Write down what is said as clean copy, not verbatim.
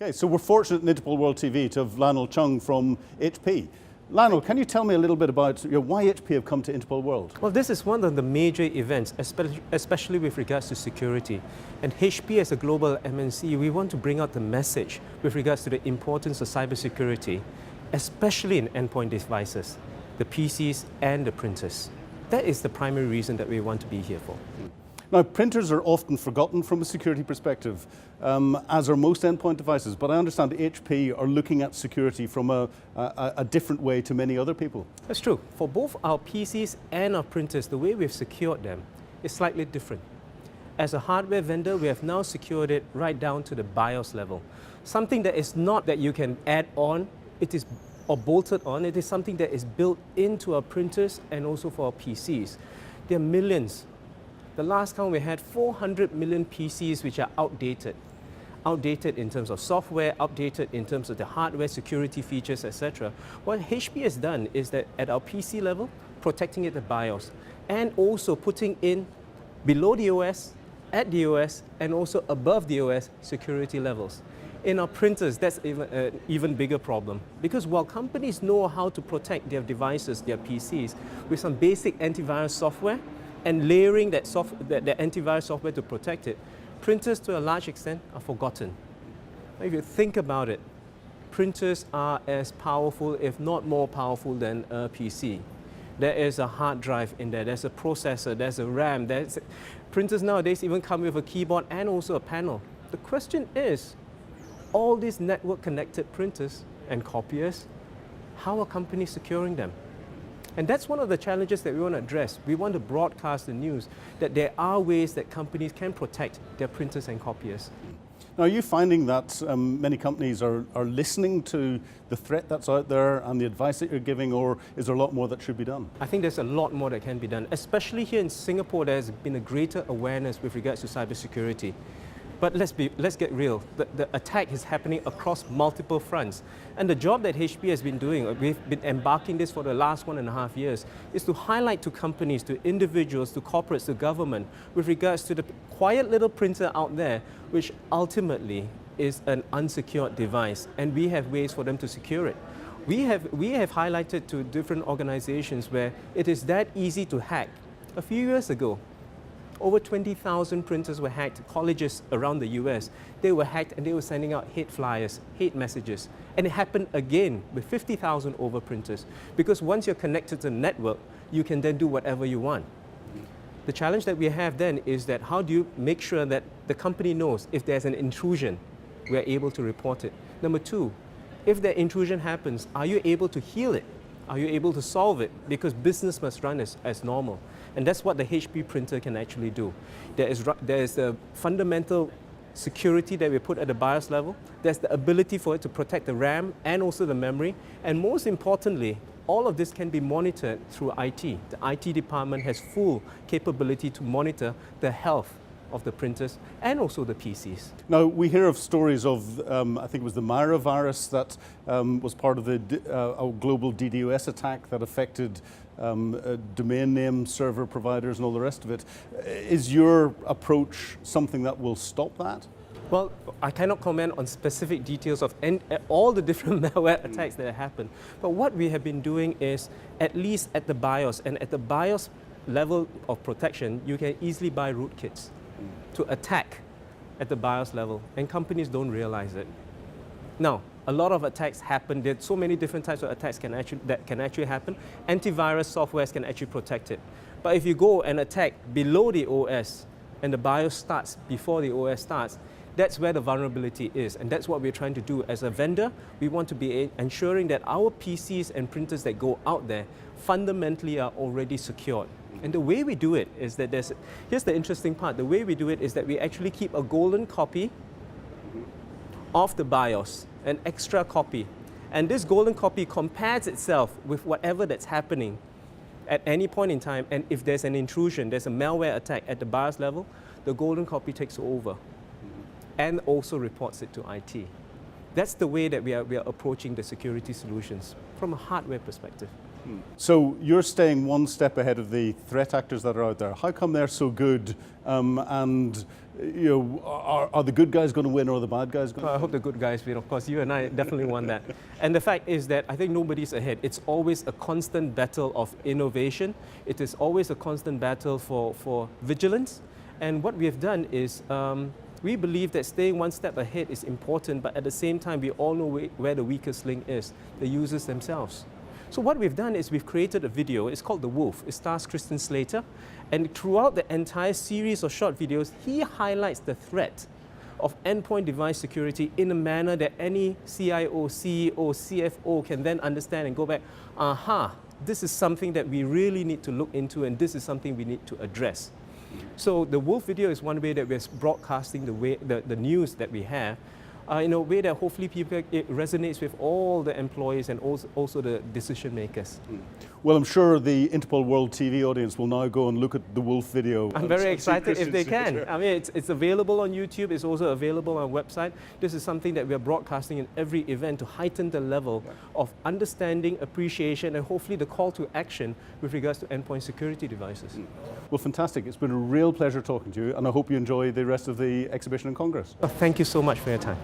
Okay, so we're fortunate in INTERPOL World TV to have Lionel Chng from HP. Lionel, can you tell me a little bit about why HP have come to INTERPOL World? Well, this is one of the major events, especially with regards to security. And HP as a global MNC, we want to bring out the message with regards to the importance of cybersecurity, especially in endpoint devices, the PCs and the printers. That is the primary reason that we want to be here for. Now, printers are often forgotten from a security perspective, as are most endpoint devices, but I understand HP are looking at security from a different way to many other people. That's true. For both our PCs and our printers, the way we've secured them is slightly different. As a hardware vendor, we have now secured it right down to the BIOS level. Something that is not that you can add on, or bolted on, it is something that is built into our printers and also for our PCs. There are millions. The last count we had 400 million PCs which are outdated. Outdated in terms of software, outdated in terms of the hardware, security features, etc. What HP has done is that at our PC level, protecting it at BIOS, and also putting in below the OS, at the OS, and also above the OS security levels. In our printers, that's an even bigger problem. Because while companies know how to protect their devices, their PCs, with some basic antivirus software, and layering that antivirus software to protect it, printers to a large extent are forgotten. If you think about it, printers are as powerful, if not more powerful than a PC. There is a hard drive in there, there's a processor, there's a RAM. Printers nowadays even come with a keyboard and also a panel. The question is, all these network connected printers and copiers, how are companies securing them? And that's one of the challenges that we want to address. We want to broadcast the news that there are ways that companies can protect their printers and copiers. Now, are you finding that many companies are listening to the threat that's out there and the advice that you're giving, or is there a lot more that should be done? I think there's a lot more that can be done, especially here in Singapore. There's been a greater awareness with regards to cybersecurity. But let's get real. The attack is happening across multiple fronts. And the job that HP has been doing, we've been embarking this for the last 1.5 years, is to highlight to companies, to individuals, to corporates, to government, with regards to the quiet little printer out there, which ultimately is an unsecured device. And we have ways for them to secure it. We have highlighted to different organizations where it is that easy to hack. A few years ago, over 20,000 printers were hacked. Colleges around the US, they were hacked and they were sending out hate flyers, hate messages. And it happened again with 50,000 over printers. Because once you're connected to the network, you can then do whatever you want. The challenge that we have then is that how do you make sure that the company knows if there's an intrusion, we're able to report it. Number two, if that intrusion happens, are you able to heal it? Are you able to solve it? Because business must run as normal. And that's what the HP printer can actually do. There is a fundamental security that we put at the BIOS level. There's the ability for it to protect the RAM and also the memory. And most importantly, all of this can be monitored through IT. The IT department has full capability to monitor the health of the printers and also the PCs. Now, we hear of stories of, I think it was the Myra virus that was part of the global DDoS attack that affected domain name server providers and all the rest of it. Is your approach something that will stop that? Well, I cannot comment on specific details of all the different malware attacks that have happened. But what we have been doing is, at least at the BIOS, and at the BIOS level of protection, you can easily buy rootkits to attack at the BIOS level, and companies don't realize it. Now, a lot of attacks happen. There are so many different types of attacks that can actually happen. Antivirus softwares can actually protect it. But if you go and attack below the OS and the BIOS starts before the OS starts, that's where the vulnerability is, and that's what we're trying to do. As a vendor, we want to be ensuring that our PCs and printers that go out there fundamentally are already secured. And the way we do it is that here's the interesting part, the way we do it is that we actually keep a golden copy of the BIOS, an extra copy. And this golden copy compares itself with whatever that's happening at any point in time, and if there's an intrusion, there's a malware attack at the BIOS level, the golden copy takes over and also reports it to IT. That's the way that we are approaching the security solutions from a hardware perspective. So you're staying one step ahead of the threat actors that are out there. How come they're so good? And you know, are the good guys going to win or are the bad guys going to win? I hope the good guys win. Of course, you and I definitely want that. And the fact is that I think nobody's ahead. It's always a constant battle of innovation. It is always a constant battle for vigilance. And what we have done is we believe that staying one step ahead is important, but at the same time, we all know where the weakest link is, the users themselves. So what we've done is we've created a video. It's called The Wolf. It stars Christian Slater. And throughout the entire series of short videos, he highlights the threat of endpoint device security in a manner that any CIO, CEO, CFO can then understand and go back, aha, this is something that we really need to look into and this is something we need to address. So the Wolf video is one way that we're broadcasting the news that we have in a way that hopefully it resonates with all the employees and also the decision makers. Well, I'm sure the INTERPOL World TV audience will now go and look at the Wolf video. I'm very excited if they can. I mean, it's available on YouTube. It's also available on our website. This is something that we're broadcasting in every event to heighten the level of understanding, appreciation, and hopefully the call to action with regards to endpoint security devices. Well, fantastic. It's been a real pleasure talking to you, and I hope you enjoy the rest of the exhibition and Congress. Thank you so much for your time.